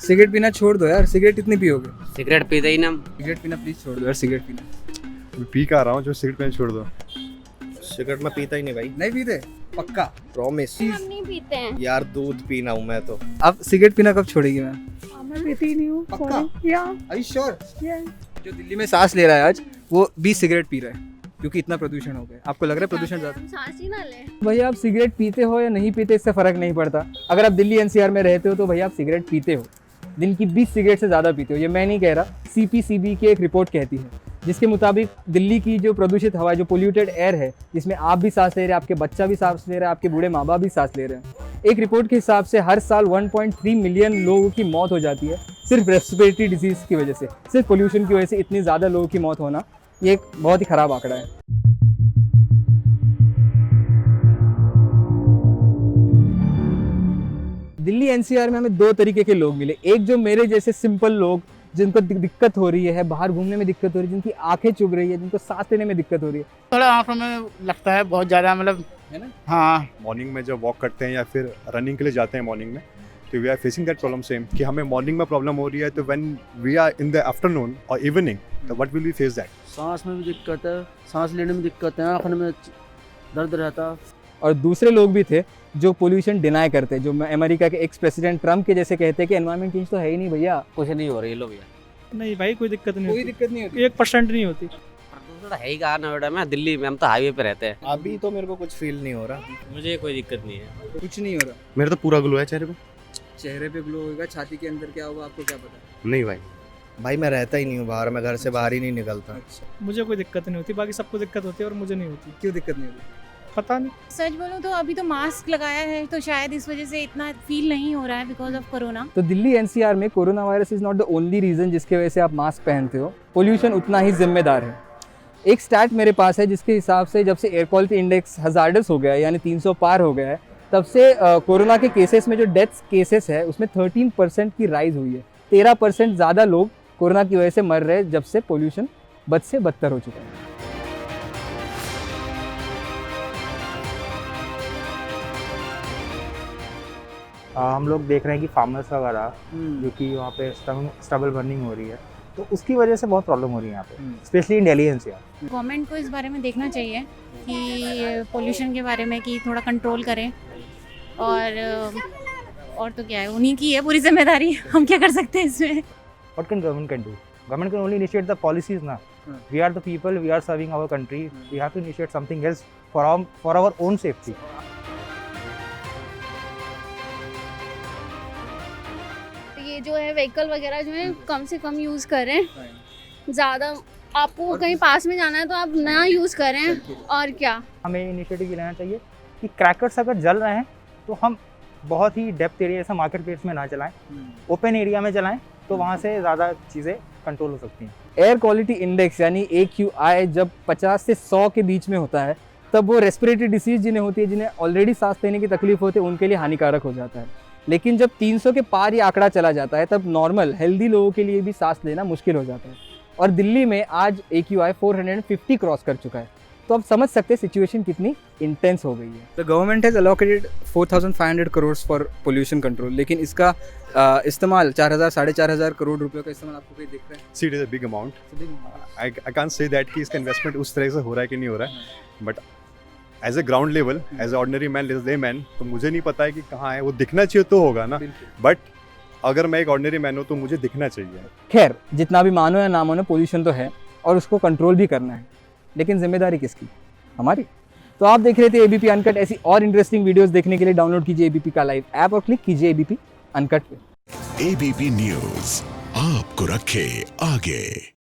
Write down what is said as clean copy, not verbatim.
Cigarette पीना छोड़ दो यार, सिगरेट कितनी पियोगे? सिगरेट पीते ही ना। सिगरेट पीना प्लीज छोड़ दो यार, सिगरेट पीना। पी का रहा हूँ, जो सिगरेट पीना छोड़ दो। सिगरेट मैं पीता ही नहीं भाई, नहीं पीते? पक्का? प्रॉमिस। हम नहीं पीते हैं। यार दूध पीना हूँ मैं तो। अब सिगरेट पीना कब छोड़ेगी मैम? मैं पीती ही नहीं हूँ। पक्का? या Are you sure? जो दिल्ली में सांस ले रहा है आज, वो 20 सिगरेट पी रहा है क्योंकि इतना प्रदूषण हो गया। आपको लग रहा है प्रदूषण ज्यादा? हम सांस ही ना लें। भैया आप सिगरेट पीते हो या नहीं पीते, इससे फर्क नहीं पड़ता। अगर आप दिल्ली एनसीआर में रहते हो तो भैया आप सिगरेट पीते हो, दिन की 20 सिगरेट से ज़्यादा पीते हो। ये मैं नहीं कह रहा, सीपीसीबी की एक रिपोर्ट कहती है, जिसके मुताबिक दिल्ली की जो प्रदूषित हवा, जो पोल्यूटेड एयर है, जिसमें आप भी सांस ले रहे हैं, आपके बच्चा भी सांस ले रहा है, आपके बूढ़े माँ बाप भी सांस ले रहे हैं। एक रिपोर्ट के हिसाब से हर साल 1.3 मिलियन लोगों की मौत हो जाती है सिर्फ रेस्पिरेटरी डिजीज़ की वजह से। सिर्फ पोल्यूशन की वजह से इतनी ज़्यादा लोगों की मौत होना, ये एक बहुत ही ख़राब आंकड़ा है। दिल्ली एनसीआर में हमें दो तरीके के लोग मिले। एक जो मेरे जैसे सिंपल लोग, जिनको दिक्कत हो रही है, बाहर घूमने में दिक्कत हो रही है, जिनकी आंखें चुभ रही है, जिनको सांस लेने में दिक्कत हो रही है। थोड़ा आंखों में लगता है बहुत ज़्यादा, मतलब है ना? हाँ। मॉर्निंग में जब वॉक करते हैं या फिर रनिंग के लिए जाते हैं मॉर्निंग में, तो we are facing that problem same कि हमें मॉर्निंग में प्रॉब्लम हो रही है, तो when we are in the afternoon और इवनिंग, तो what will we face that? सांस में भी दिक्कत है, सांस लेने में दिक्कत है, आँख में दर्द रहता। और दूसरे लोग भी थे जो पोल्यूशन डिनाई करते, जो अमेरिका के एक्स प्रेसिडेंट ट्रम्प के जैसे कहते हैं कि एनवायरमेंट चेंज तो है ही नहीं भैया, कुछ नहीं हो रही लो भैया। नहीं भाई, कोई दिक्कत नहीं कोई दिक्कत नहीं होती। 1% नहीं होती। प्रदूषण है ही कहाँ नोएडा में, दिल्ली में हम तो हाईवे पे रहते हैं। अभी तो मेरे को कुछ फील नहीं हो रहा। मुझे कोई दिक्कत नहीं है। कुछ नहीं हो रहा। मेरा तो पूरा ग्लो है चेहरे पे। चेहरे पे ग्लो होगा, छाती के अंदर क्या होगा आपको क्या पता? नहीं भाई मैं रहता ही नहीं हूँ बाहर, मैं घर से बाहर ही नहीं निकलता। मुझे कोई दिक्कत नहीं होती, बाकी सबको दिक्कत होती है और मुझे नहीं होती। क्यों दिक्कत नहीं होती? पता नहीं। सच बोलूं तो अभी तो मास्क लगाया है, तो शायद इस वजह से इतना फील नहीं हो रहा है बिकॉज ऑफ कोरोना। तो दिल्ली एनसीआर में corona virus is not the only reason जिसके वजह से आप मास्क पहनते हो। पोल्यूशन उतना ही जिम्मेदार है। एक स्टैट मेरे पास है जिसके हिसाब से जब से एयर क्वालिटी इंडेक्स हजार्डस हो गया है, यानी 300 पार हो गया है, तब से कोरोना के केसेस में जो डेथ केसेस है उसमें 13% की राइज हुई है। 13% ज़्यादा लोग कोरोना की वजह से मर रहे हैं जब से पोल्यूशन बद से बदतर हो चुका है। हम लोग देख रहे हैं कि फार्मर्स वगैरह जो कि वहाँ पे स्टबल बर्निंग हो रही है, तो उसकी वजह से बहुत प्रॉब्लम हो रही है यहाँ पे, specially in Delhi NCR. Government को इस बारे में देखना चाहिए कि पोल्यूशन के बारे में कि थोड़ा कंट्रोल करें, और तो क्या है, उन्हीं की है पूरी जिम्मेदारी। हम क्या कर सकते हैं इसमें? What can government can do? Government can only initiate the policies now. We are the people, we are serving our country. We have to initiate something else for our own safety. ये जो है vehicle वगैरह जो है कम से कम use करें। ज़्यादा आपको कहीं पास में जाना है तो आप ना यूज़ करें। और क्या, हमें इनिशिएटिव लेना चाहिए कि क्रैकर्स अगर जल रहे हैं तो हम बहुत ही डेप्थ एरिया जैसा मार्केट प्लेस में ना चलाएं, ओपन एरिया में चलाएं, तो वहाँ से ज़्यादा चीज़ें कंट्रोल हो सकती हैं। एयर क्वालिटी इंडेक्स यानी AQI जब 50 से 100 के बीच में होता है, तब वो रेस्पिरेटरी डिसीज जिन्हें होती है, जिन्हें ऑलरेडी सांस लेने की तकलीफ होती है, उनके लिए हानिकारक हो जाता है। लेकिन जब 300 के पार ये आंकड़ा चला जाता है, तब नॉर्मल हेल्दी लोगों के लिए भी सांस लेना मुश्किल हो जाता है। और दिल्ली में आज AQI 450 क्रॉस कर चुका है, तो आप समझ सकते हैं सिचुएशन कितनी इंटेंस हो गई है। The government has allocated 4500 crore for pollution control, लेकिन इसका इस्तेमाल 4000 साढ़े 4000 करोड़ रुपए का इस्तेमाल आपको कहीं दिख रहा है? See, it is a big amount. I can't say that कि इसका इन्वेस्टमेंट उस तरह से हो रहा है कि नहीं हो रहा है, but as a ground level, as a ordinary man, as a man, तो मुझे नहीं पता है कि कहाँ है। वो दिखना चाहिए तो होगा ना, बट अगर मैं एक ऑर्डिनरी मैन हूँ तो मुझे दिखना चाहिए। खैर, जितना भी मानो या ना मानो, पोल्यूशन तो है और उसको कंट्रोल भी करना है, लेकिन जिम्मेदारी किसकी? हमारी। तो आप देख रहे थे ABP अनकट। ऐसी और इंटरेस्टिंग वीडियोस देखने के लिए डाउनलोड कीजिए ABP का लाइव ऐप और क्लिक कीजिए ABP अनकट पे। ABP न्यूज़ आपको रखे आगे।